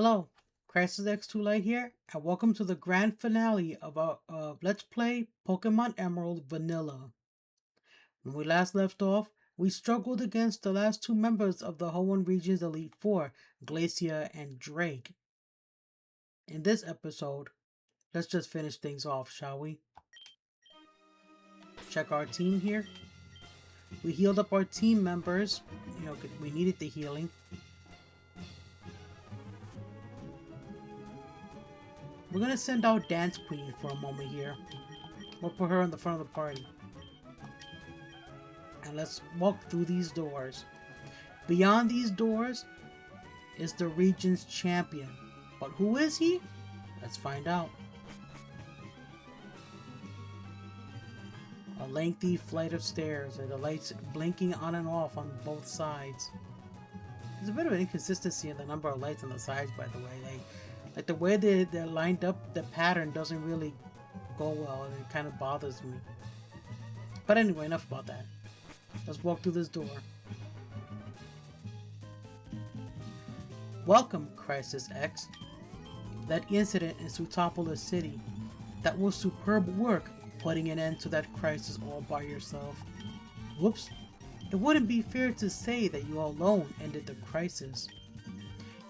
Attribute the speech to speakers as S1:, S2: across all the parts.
S1: Hello, Crisis X2 Light here, and welcome to the grand finale of our Let's Play Pokemon Emerald Vanilla. When we last left off, we struggled against the last two members of the Hoenn Region's Elite Four, Glacia and Drake. In this episode, let's just finish things off, shall we? Check our team here. We healed up our team members, we needed the healing. We're gonna send out Dance Queen for a moment here. We'll put her in the front of the party. And let's walk through these doors. Beyond these doors is the region's champion. But who is he? Let's find out. A lengthy flight of stairs and the lights blinking on and off on both sides. There's a bit of an inconsistency in the number of lights on the sides, by the way. Like the way they're lined up, the pattern doesn't really go well, and it kind of bothers me. But anyway, enough about that. Let's walk through this door. Welcome, Crisis X. That incident in Sootopolis City. That was superb work, putting an end to that crisis all by yourself. Whoops. It wouldn't be fair to say that you alone ended the crisis.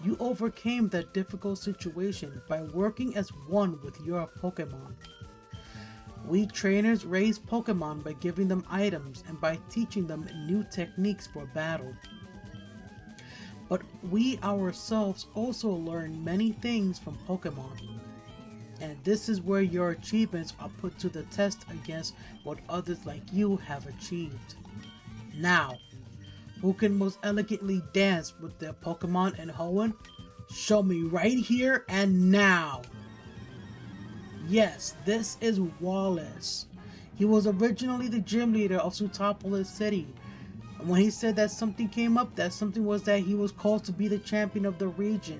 S1: You overcame that difficult situation by working as one with your Pokemon. We trainers raise Pokemon by giving them items and by teaching them new techniques for battle. But we ourselves also learn many things from Pokemon. And this is where your achievements are put to the test against what others like you have achieved. Now, who can most elegantly dance with their Pokemon and Hoenn? Show me right here and now! Yes, this is Wallace. He was originally the gym leader of Sootopolis City. And when he said that something came up, that something was that he was called to be the champion of the region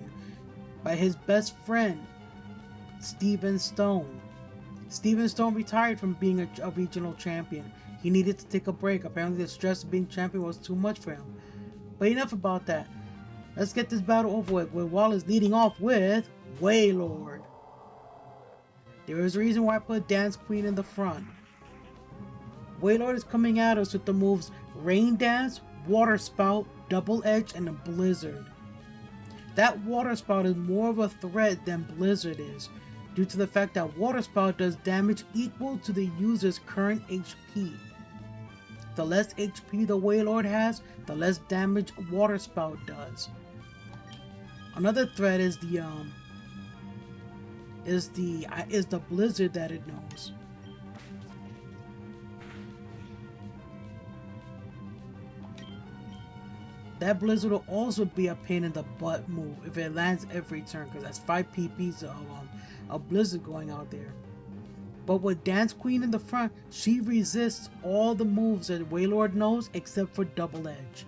S1: by his best friend, Steven Stone. Steven Stone retired from being a regional champion. He needed to take a break. Apparently the stress of being champion was too much for him. But enough about that. Let's get this battle over with Wallace leading off with Wailord. There is a reason why I put Dance Queen in the front. Wailord is coming at us with the moves Rain Dance, Water Spout, Double Edge, and a Blizzard. That Water Spout is more of a threat than Blizzard is, due to the fact that Water Spout does damage equal to the user's current HP. The less HP the Wailord has, the less damage Water Spout does. Another threat is the Blizzard that it knows. That Blizzard will also be a pain in the butt move if it lands every turn, because that's 5 PPs of Blizzard going out there. But with Dance Queen in the front, she resists all the moves that Wailord knows except for Double Edge.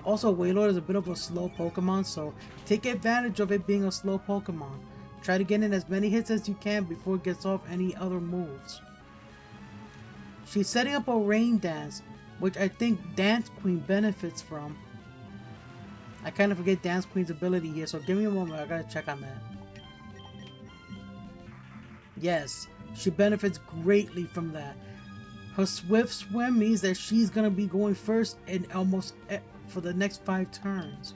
S1: Also, Wailord is a bit of a slow Pokemon, so take advantage of it being a slow Pokemon. Try to get in as many hits as you can before it gets off any other moves. She's setting up a Rain Dance, which I think Dance Queen benefits from. I kind of forget Dance Queen's ability here, so give me a moment, I gotta check on that. Yes, she benefits greatly from that. Her Swift Swim means that she's gonna be going first in almost for the next 5 turns.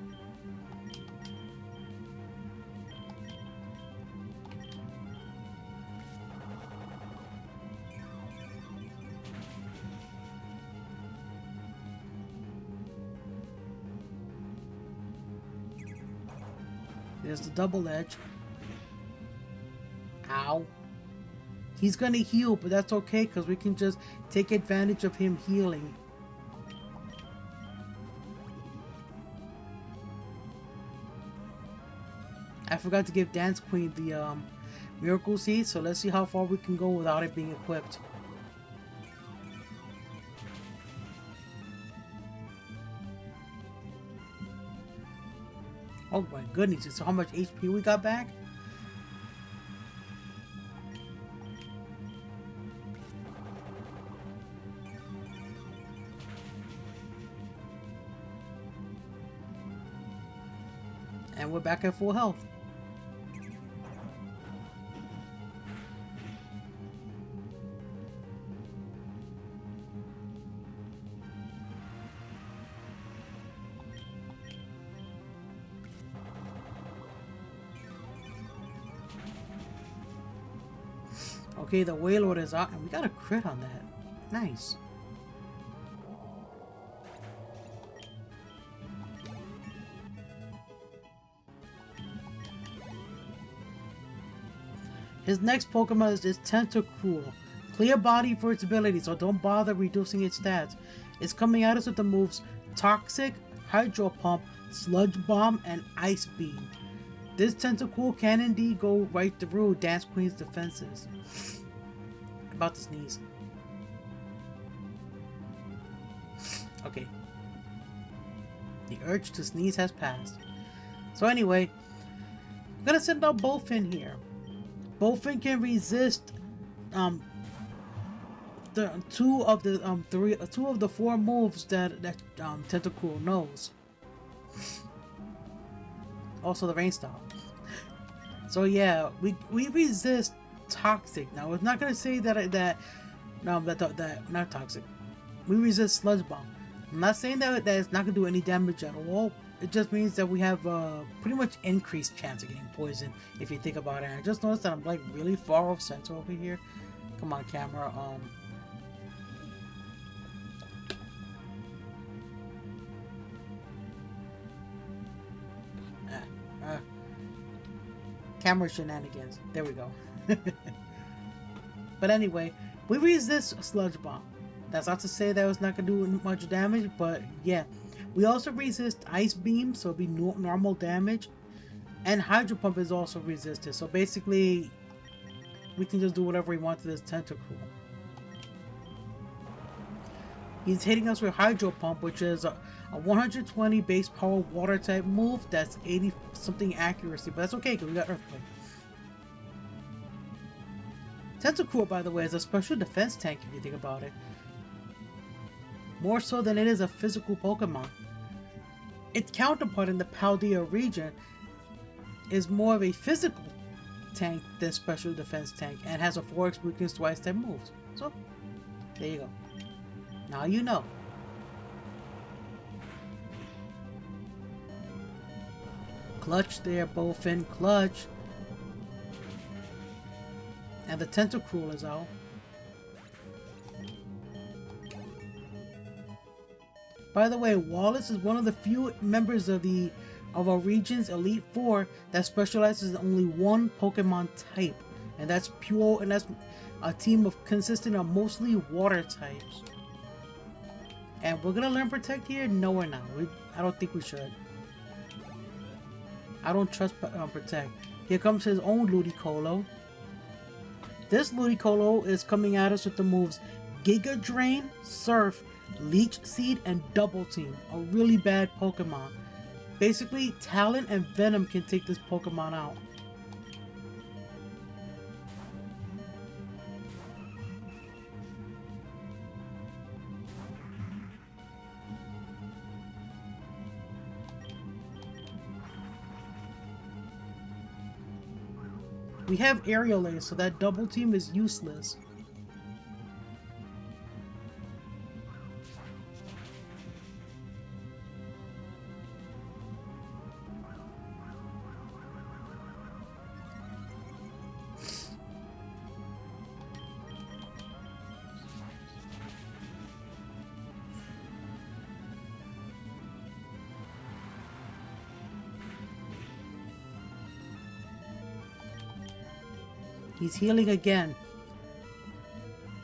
S1: There's the Double Edge. Ow. He's gonna heal, but that's okay because we can just take advantage of him healing. I forgot to give Dance Queen the Miracle Seed, so let's see how far we can go without it being equipped. Oh my goodness, so how much HP we got back? And we're back at full health. Okay, the Wailord is out, and we got a crit on that. Nice. His next Pokemon is Tentacruel. Clear body for its ability, so don't bother reducing its stats. It's coming at us with the moves Toxic, Hydro Pump, Sludge Bomb, and Ice Beam. This Tentacruel can indeed go right through Dance Queen's defenses. About to sneeze. Okay. The urge to sneeze has passed. So anyway, I'm gonna send out Bullfin here. Bullfin can resist the two of the four moves that Tentacruel knows. Also the Rain Style. So yeah, we resist Toxic. Now it's not gonna say that not Toxic. We resist Sludge Bomb. I'm not saying that it's not gonna do any damage at all. It just means that we have pretty much increased chance of getting poisoned if you think about it. And I just noticed that I'm like really far off center over here. Come on, camera. Camera shenanigans. There we go. But anyway, we resist Sludge Bomb. That's not to say that it's not gonna do much damage, but yeah. We also resist Ice Beam, so it'll be normal damage. And Hydro Pump is also resisted, so basically we can just do whatever we want to this Tentacruel. He's hitting us with Hydro Pump, which is a 120 base power water type move that's 80 something accuracy, but that's okay because we got Earthquake. Tentacruel, by the way, is a special defense tank if you think about it. More so than it is a physical Pokemon. Its counterpart in the Paldea region is more of a physical tank than special defense tank and has a 4x weakness to ice type moves. So, there you go. Now you know. Clutch there, Bullfin, clutch. And the Tentacruel is out. By the way, Wallace is one of the few members of our region's Elite Four that specializes in only one Pokemon type, and that's pure. And that's a team consisting of mostly water types. And we're gonna learn Protect here? No, we're not. I don't think we should. I don't trust Protect. Here comes his own Ludicolo. This Ludicolo is coming at us with the moves Giga Drain, Surf, Leech Seed, and Double Team. A really bad Pokemon. Basically, Talon and Venom can take this Pokemon out. We have Aerial Ace, so that Double Team is useless. He's healing again.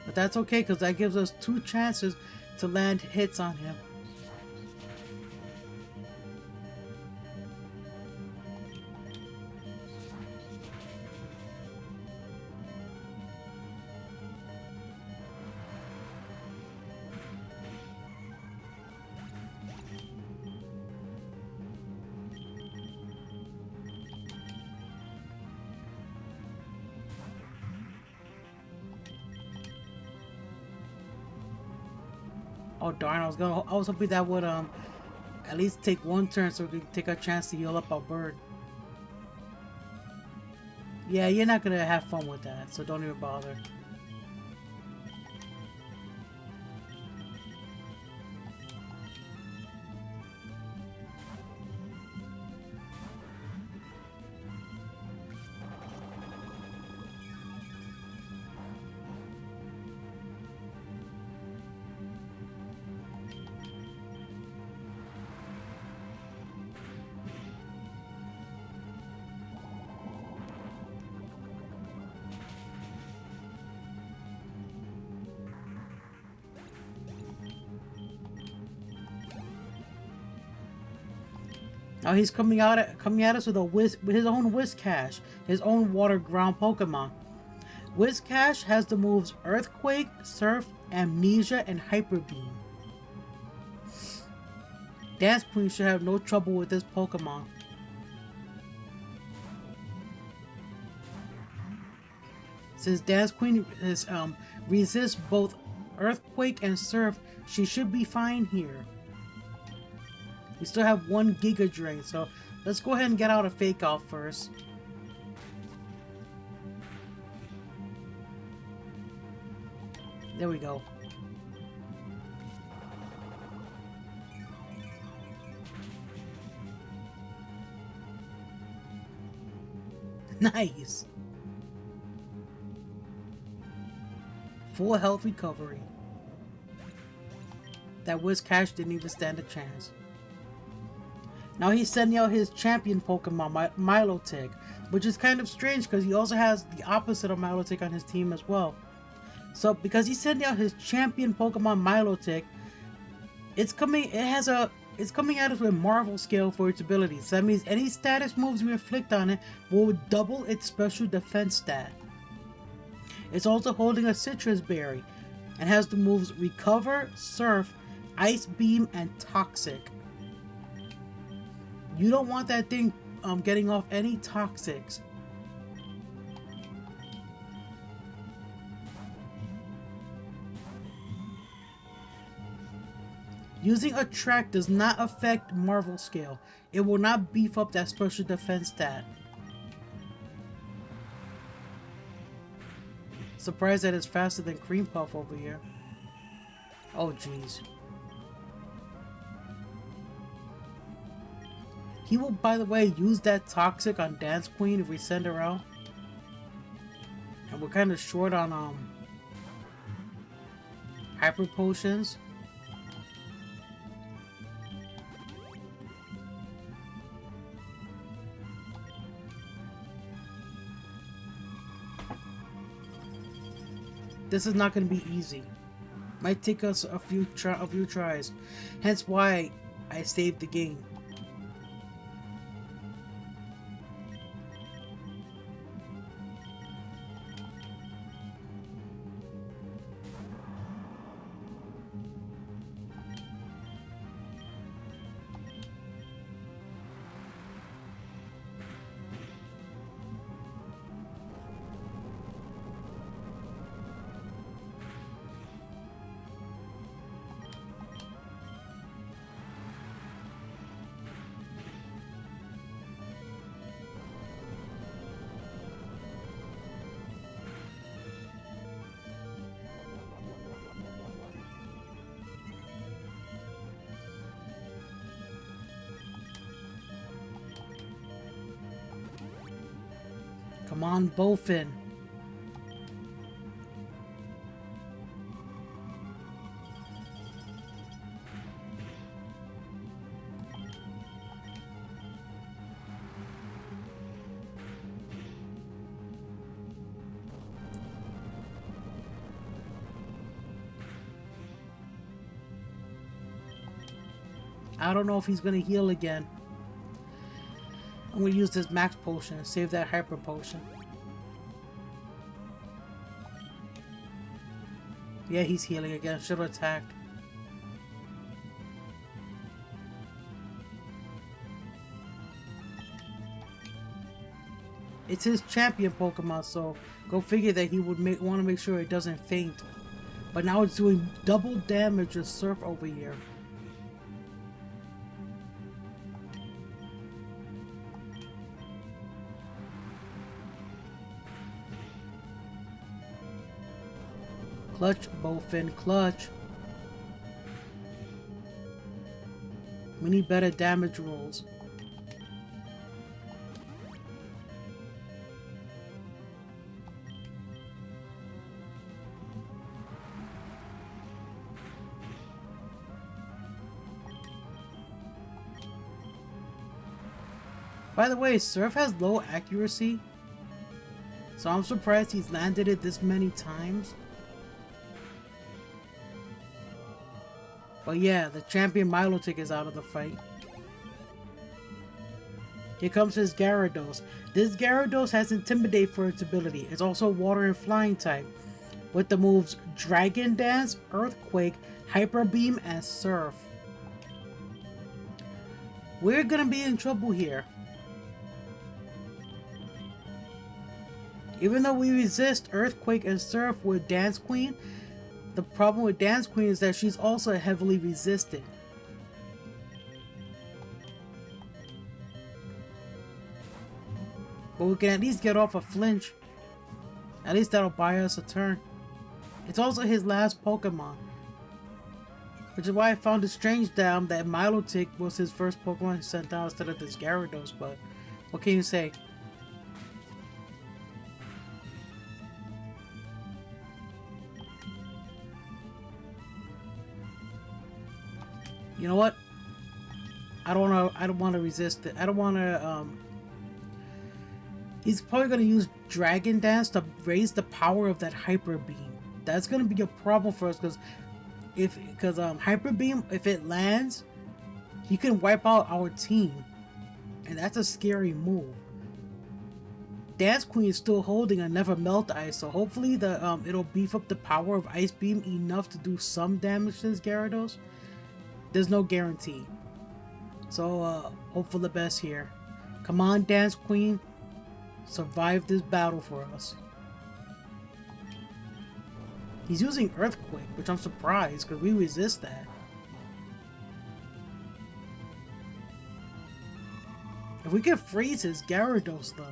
S1: But that's okay, because that gives us 2 chances to land hits on him. Oh darn, I was hoping that would at least take 1 turn so we could take a chance to heal up our bird. Yeah, you're not gonna have fun with that, so don't even bother. Now he's coming at us with with his own Whiscash, his own water ground Pokemon. Whiscash has the moves Earthquake, Surf, Amnesia, and Hyper Beam. Dance Queen should have no trouble with this Pokemon. Since Dance Queen resists both Earthquake and Surf, she should be fine here. We still have one Giga Drain, so let's go ahead and get out a Fake Out first. There we go. Nice! Full health recovery. That Whiscash didn't even stand a chance. Now he's sending out his champion Pokemon, Milotic, which is kind of strange because he also has the opposite of Milotic on his team as well. So because he's sending out his champion Pokemon Milotic, it's coming at us with Marvel scale for its abilities. So that means any status moves we inflict on it will double its special defense stat. It's also holding a Citrus Berry and has the moves Recover, Surf, Ice Beam, and Toxic. You don't want that thing getting off any Toxics. Using Attract does not affect Marvel scale. It will not beef up that special defense stat. Surprised that it's faster than Cream Puff over here. Oh jeez. He will, by the way, use that Toxic on Dance Queen if we send her out. And we're kind of short on Hyper Potions. This is not going to be easy. Might take us a few tries. Hence why I saved the game. Come on, Bowfin. I don't know if he's gonna heal again. I'm gonna use this max potion and save that hyper potion. Yeah, he's healing again. Should have attacked. It's his champion Pokemon, so go figure that he would want to make sure it doesn't faint. But now it's doing double damage with Surf over here. Clutch, Bowfin, clutch. We need better damage rolls. By the way, Surf has low accuracy, so I'm surprised he's landed it this many times. But yeah, the champion Milotic is out of the fight. Here comes his Gyarados. This Gyarados has Intimidate for its ability. It's also Water and Flying type, with the moves Dragon Dance, Earthquake, Hyper Beam, and Surf. We're gonna be in trouble here. Even though we resist Earthquake and Surf with Dance Queen, the problem with Dance Queen is that she's also heavily resisted. But we can at least get off a flinch. At least that'll buy us a turn. It's also his last Pokemon. Which is why I found it strange that Milotic was his first Pokemon he sent out instead of this Gyarados, but what can you say? You know what? I don't wanna resist it. I don't wanna he's probably gonna use Dragon Dance to raise the power of that Hyper Beam. That's gonna be a problem for us because Hyper Beam, if it lands, he can wipe out our team. And that's a scary move. Dance Queen is still holding a Never Melt Ice, so hopefully it'll beef up the power of Ice Beam enough to do some damage to this Gyarados. There's no guarantee. So hope for the best here. Come on, Dance Queen. Survive this battle for us. He's using Earthquake, which I'm surprised because we resist that. If we could freeze his Gyarados though.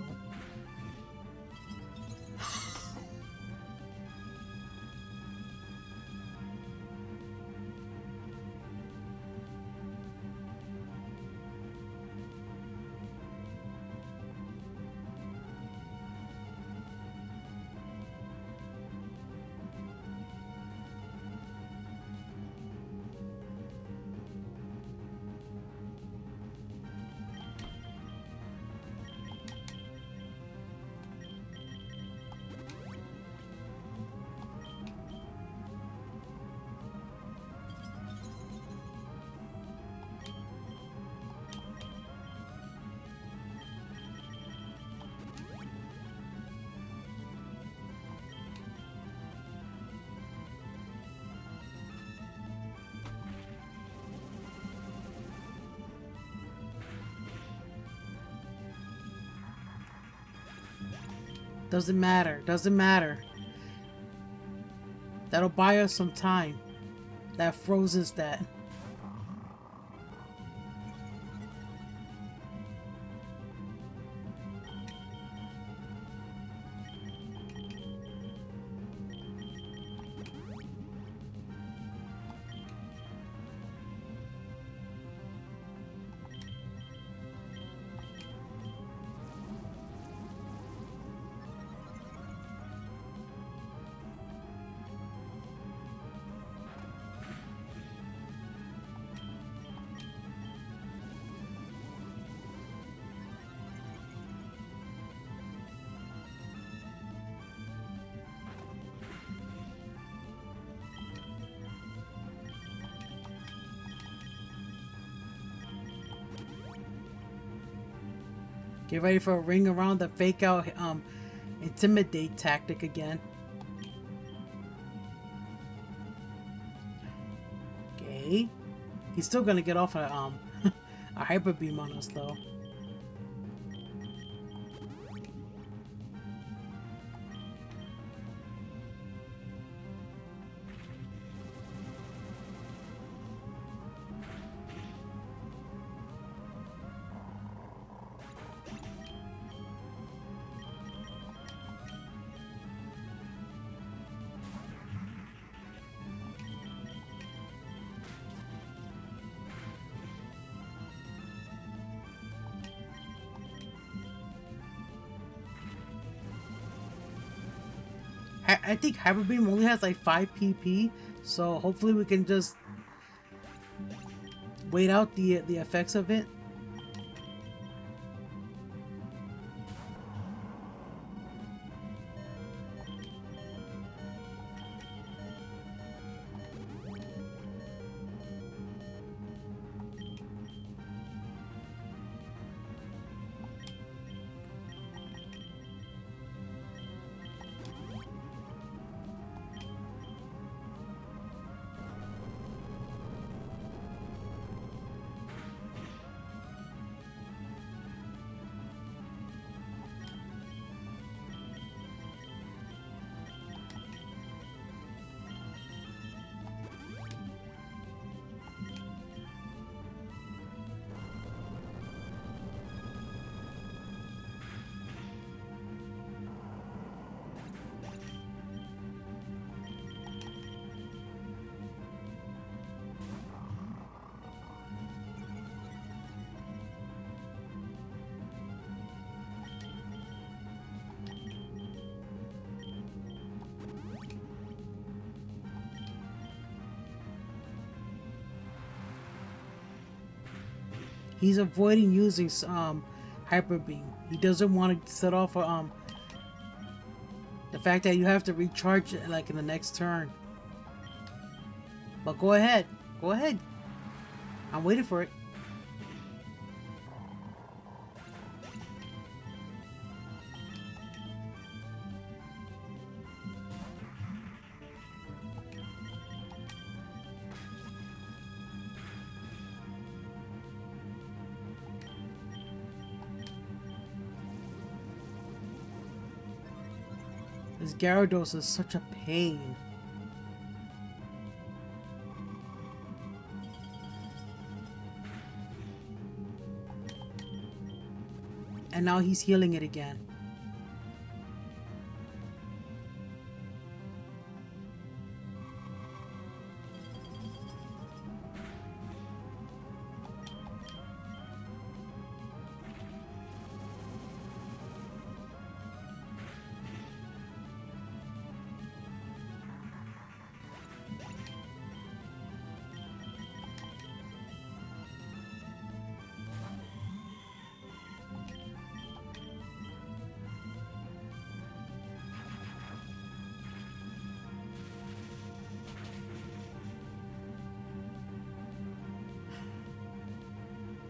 S1: Doesn't matter. Doesn't matter. That'll buy us some time. That freezes that. Get ready for a ring around the fake out intimidate tactic again. Okay. He's still gonna get off a a Hyper Beam on us though. I think Hyper Beam only has like 5 PP, so hopefully we can just wait out the effects of it. He's avoiding using Hyper Beam. He doesn't want to set off the fact that you have to recharge it like in the next turn. But go ahead. Go ahead. I'm waiting for it. This Gyarados is such a pain. And now he's healing it again.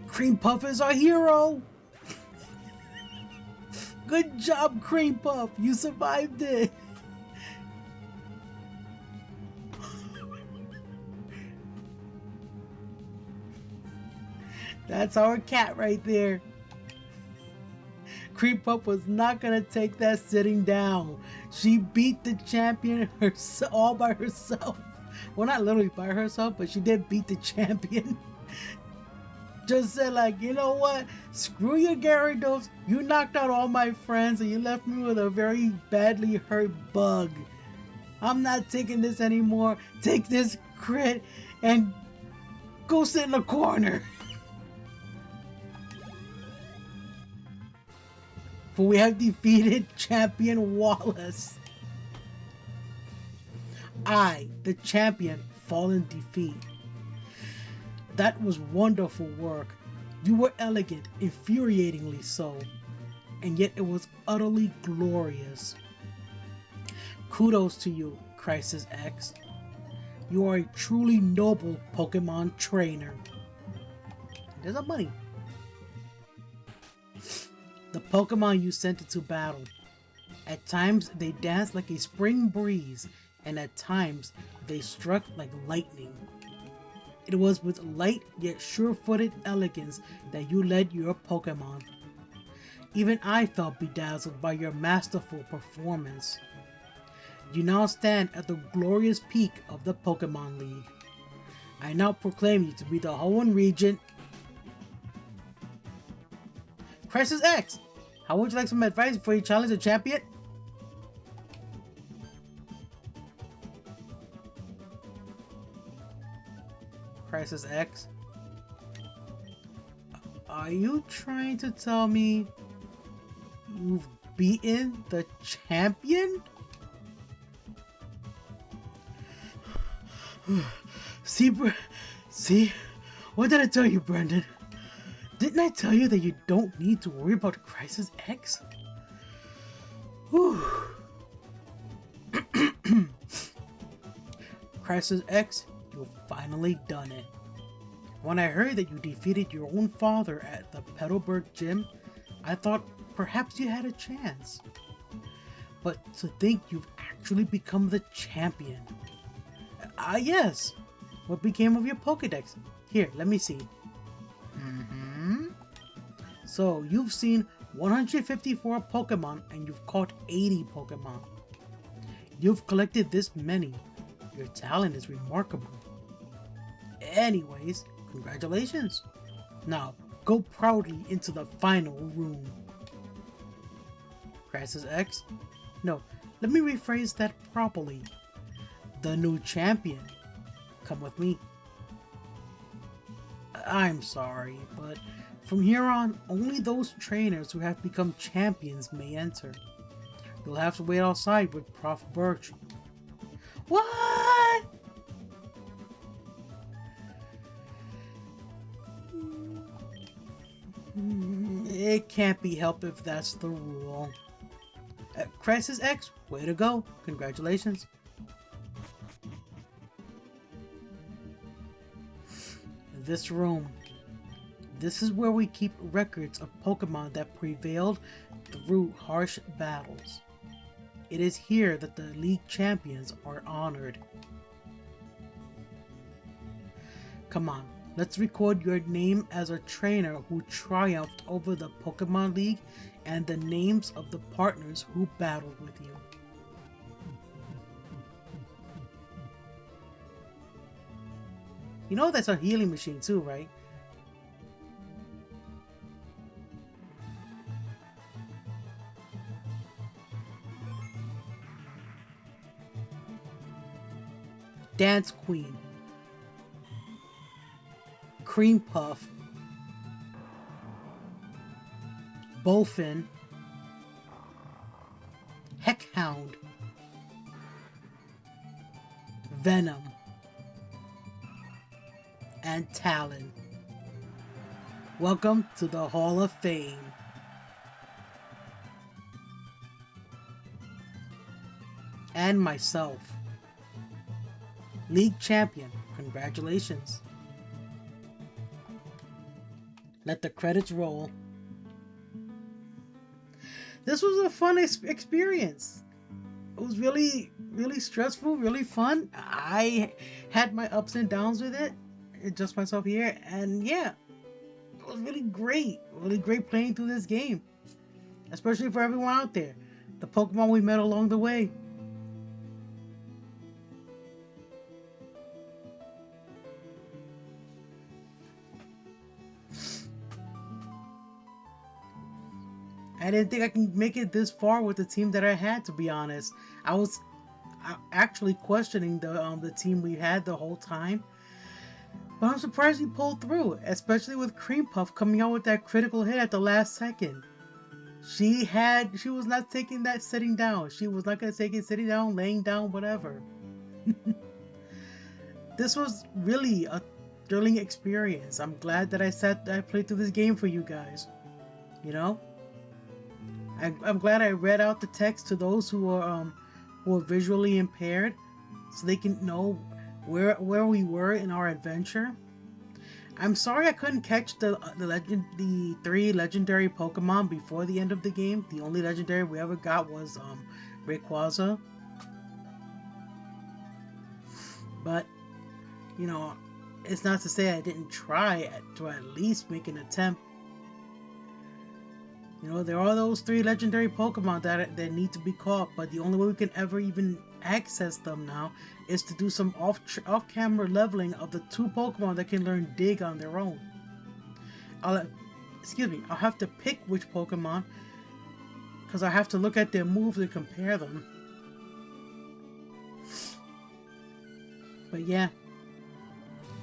S1: Cream Puff is our hero! Good job, Cream Puff! You survived it! That's our cat right there. Cream Puff was not gonna take that sitting down. She beat the champion all by herself. Well, not literally by herself, but she did beat the champion. Just said like, you know what? Screw your Gyarados. You knocked out all my friends and you left me with a very badly hurt bug. I'm not taking this anymore. Take this crit and go sit in the corner. For we have defeated champion Wallace. I, the champion, fall in defeat. That was wonderful work. You were elegant, infuriatingly so, and yet it was utterly glorious. Kudos to you, Crisis X. You are a truly noble Pokemon trainer. There's a money. The Pokemon you sent into battle. At times they danced like a spring breeze, and at times they struck like lightning. It was with light yet sure-footed elegance that you led your Pokemon. Even I felt bedazzled by your masterful performance. You now stand at the glorious peak of the Pokemon League. I now proclaim you to be the Hoenn Region. Crisis X, how would you like some advice before you challenge the champion? Crisis X, are you trying to tell me you've beaten the champion? See, see? What did I tell you, Brandon? Didn't I tell you that you don't need to worry about Crisis X? Whew. Crisis X, you've finally done it. When I heard that you defeated your own father at the Petalburg gym, I thought perhaps you had a chance. But to think you've actually become the champion. Yes. What became of your Pokédex? Here, let me see. So, you've seen 154 Pokemon and you've caught 80 Pokemon. You've collected this many. Your talent is remarkable. Anyways, congratulations. Now, go proudly into the final room. Crisis X? No, let me rephrase that properly. The new champion. Come with me. I'm sorry, but from here on, only those trainers who have become champions may enter. You'll have to wait outside with Prof. Birch. What? It can't be helped if that's the rule. Crisis X, way to go. Congratulations. This room. This is where we keep records of Pokemon that prevailed through harsh battles. It is here that the League Champions are honored. Come on, let's record your name as a trainer who triumphed over the Pokemon League and the names of the partners who battled with you. You know that's a healing machine too, right? Dance Queen, Cream Puff, Bowfin, Heckhound, Venom, and Talon. Welcome to the Hall of Fame. And myself. League Champion, congratulations. Let the credits roll. This was a fun experience. It was really stressful, really fun. I had my ups and downs with it. Just myself here, and yeah, it was really great playing through this game, especially for everyone out there, the Pokemon we met along the way. I didn't think I can make it this far with the team that I had, to be honest. I was actually questioning the team we had the whole time. But I'm surprised we pulled through, especially with Cream Puff coming out with that critical hit at the last second. She was not taking that sitting down. She was not going to take it sitting down, laying down, whatever. This was really a thrilling experience. I'm glad that I played through this game for you guys. You know? I'm glad I read out the text to those who are visually impaired, so they can know where we were in our adventure. I'm sorry I couldn't catch the 3 legendary Pokemon before the end of the game. The only legendary we ever got was Rayquaza. But you know, it's not to say I didn't try to at least make an attempt. You know, there are those 3 legendary Pokemon that need to be caught, but the only way we can ever even access them now is to do some off-camera leveling of the 2 Pokemon that can learn Dig on their own. I'll have to pick which Pokemon, because I have to look at their moves and compare them. But yeah,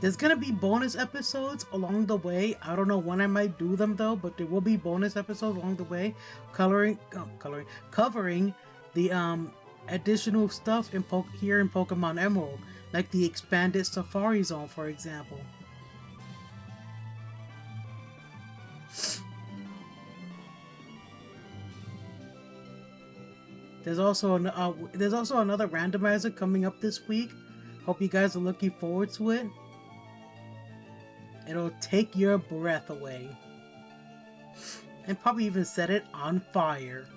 S1: there's gonna be bonus episodes along the way. I don't know when I might do them though, but there will be bonus episodes along the way, covering the additional stuff here in Pokemon Emerald. like the expanded Safari Zone, for example. There's also another randomizer coming up this week. Hope you guys are looking forward to it. It'll take your breath away. And probably even set it on fire.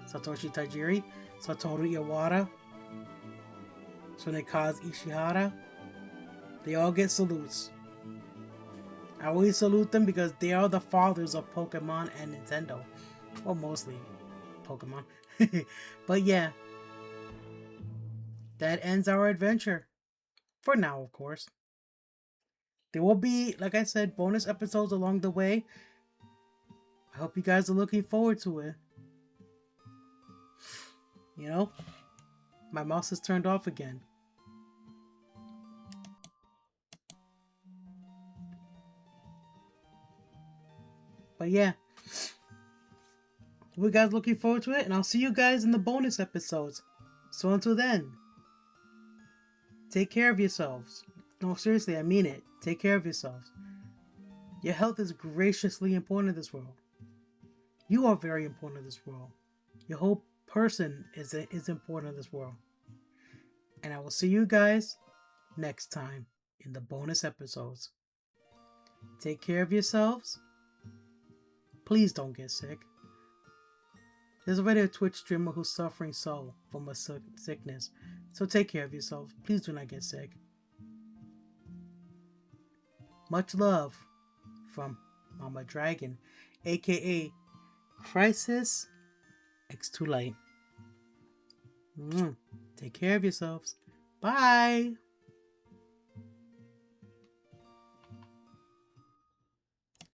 S1: Satoshi Tajiri, Satoru Iwata, Tsunekazu Ishihara. They all get salutes. I always salute them because they are the fathers of Pokemon and Nintendo. Well, mostly Pokemon. But yeah. That ends our adventure. For now, of course. There will be, like I said, bonus episodes along the way. I hope you guys are looking forward to it. You know, my mouse is turned off again. But yeah, we guys looking forward to it, and I'll see you guys in the bonus episodes. So until then, take care of yourselves. No, seriously, I mean it. Take care of yourselves. Your health is graciously important in this world. You are very important in this world. Your whole person is important in this world. And I will see you guys next time in the bonus episodes. Take care of yourselves. Please don't get sick. There's already a Twitch streamer who's suffering so from a sickness. So take care of yourself. Please do not get sick. Much love from Mama Dragon, aka Crisis X2 Light. Take care of yourselves. Bye!